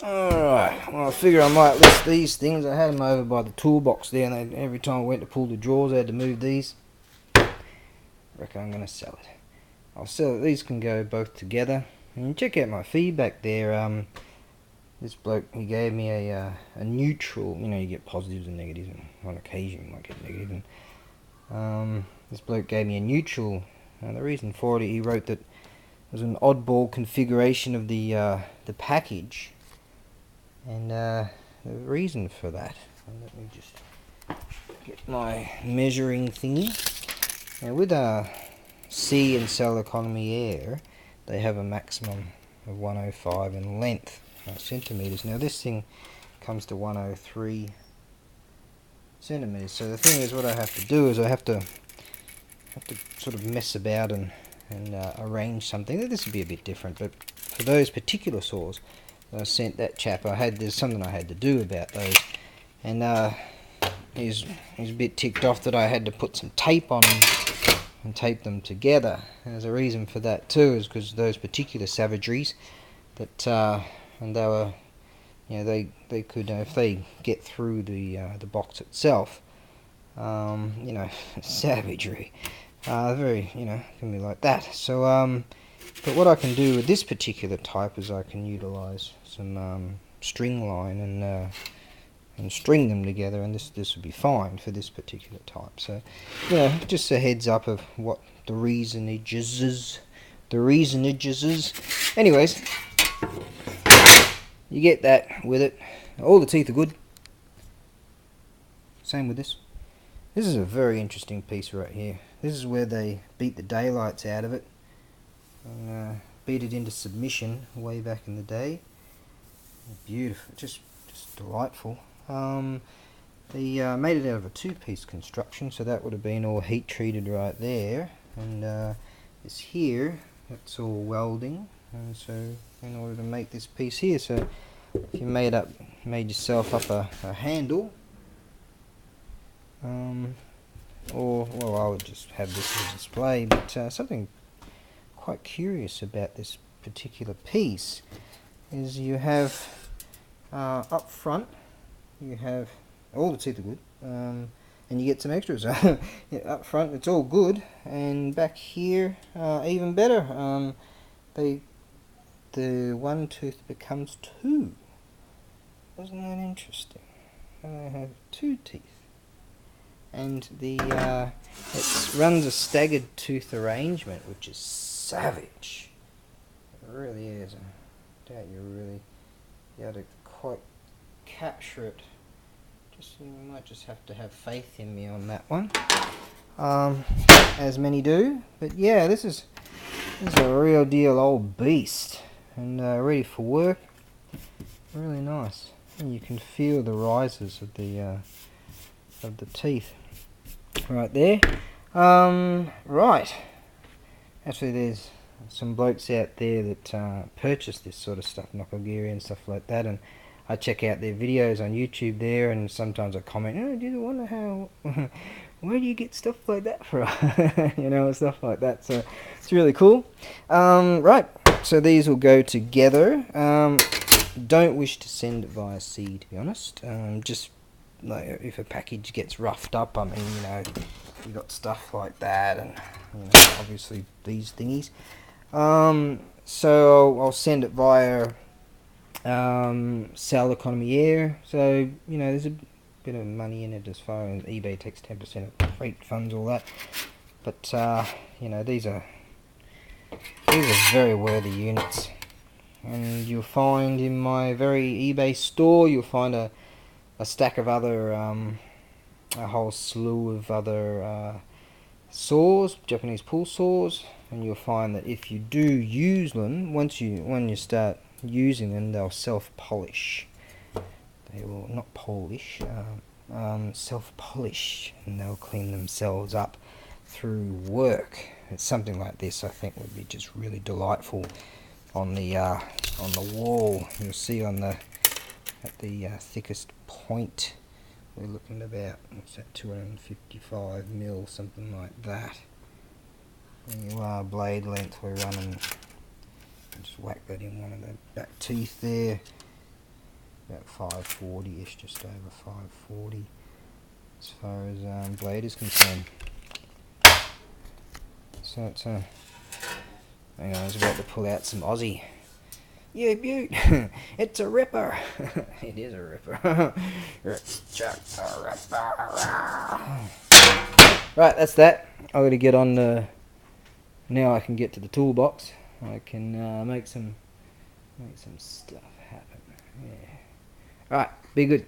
Alright, well I figure I might list these things. I had them over by the toolbox there, and every time I went to pull the drawers I had to move these. I reckon I'm going to sell it. I'll sell it. These can go both together. And check out my feedback there. This bloke, he gave me a neutral. You know, you get positives and negatives, and on occasion you might get negative. And this bloke gave me a neutral. And the reason for it, he wrote that it was an oddball configuration of the package. And the reason for that, and let me just get my measuring thingy. Now with sea and cell economy air, they have a maximum of 105 in length, centimeters. Now this thing comes to 103 centimeters. So the thing is, what I have to do is I have to sort of mess about and arrange something. This would be a bit different, but for those particular saws, I sent that chap. There's something I had to do about those, and he's a bit ticked off that I had to put some tape on them and tape them together. And there's a reason for that too, is because those particular savageries that and they were, you know, they could, if they get through the box itself, you know, savagery, very, you know, can be like that. So but what I can do with this particular type is I can utilize some string line and string them together, and this would be fine for this particular type. So, you know, just a heads up of what the reasonages is. Anyways, you get that with it. All the teeth are good. Same with this. This is a very interesting piece right here. This is where they beat the daylights out of it and beat it into submission way back in the day. Beautiful, just delightful. They made it out of a two-piece construction, so that would have been all heat treated right there, and this here, that's all welding. And so in order to make this piece here, so if you made yourself up a handle, or, well, I would just have this as a display, but something quite curious about this particular piece is you have up front, you have all the teeth are good, and you get some extras. Yeah, up front it's all good, and back here even better. The one tooth becomes two. Wasn't that interesting? I have two teeth, and the it runs a staggered tooth arrangement, which is savage. It really is. I doubt you really be able to quite capture it. You might just have to have faith in me on that one, as many do. But yeah, this is a real deal old beast, and ready for work. Really nice, and you can feel the rises of the teeth right there. Right. Actually, there's some blokes out there that purchase this sort of stuff, knuckle gear and stuff like that, and I check out their videos on YouTube there, and sometimes I comment, oh, do you wonder how, where do you get stuff like that from? You know, stuff like that. So it's really cool. Right, so these will go together. Don't wish to send it via sea, to be honest. Just like if a package gets roughed up, I mean, you know, you got stuff like that, and you know, obviously these thingies. So I'll send it via cell economy air, so you know there's a bit of money in it as far as eBay takes 10% of freight funds, all that, but you know, these are very worthy units, and you'll find in my very eBay store, you'll find a stack of other a whole slew of other saws, Japanese pull saws, and you'll find that if you do use them, when you start using them, they'll self-polish. They will not polish, self-polish, and they'll clean themselves up through work. It's something like this I think would be just really delightful on the wall. You'll see at the thickest point we're looking at about, what's that, 255 mil, something like that. There you are, blade length we're running. Just whack that in one of the back teeth there. about 540-ish, just over 540 as far as blade is concerned. So it's hang on, I was about to pull out some Aussie. Yeah, beaut! It's a ripper! It is a ripper. It's just a ripper. Right, that's that. I got to get on the. Now I can get to the toolbox. I can make some stuff happen. Yeah. Right, be good.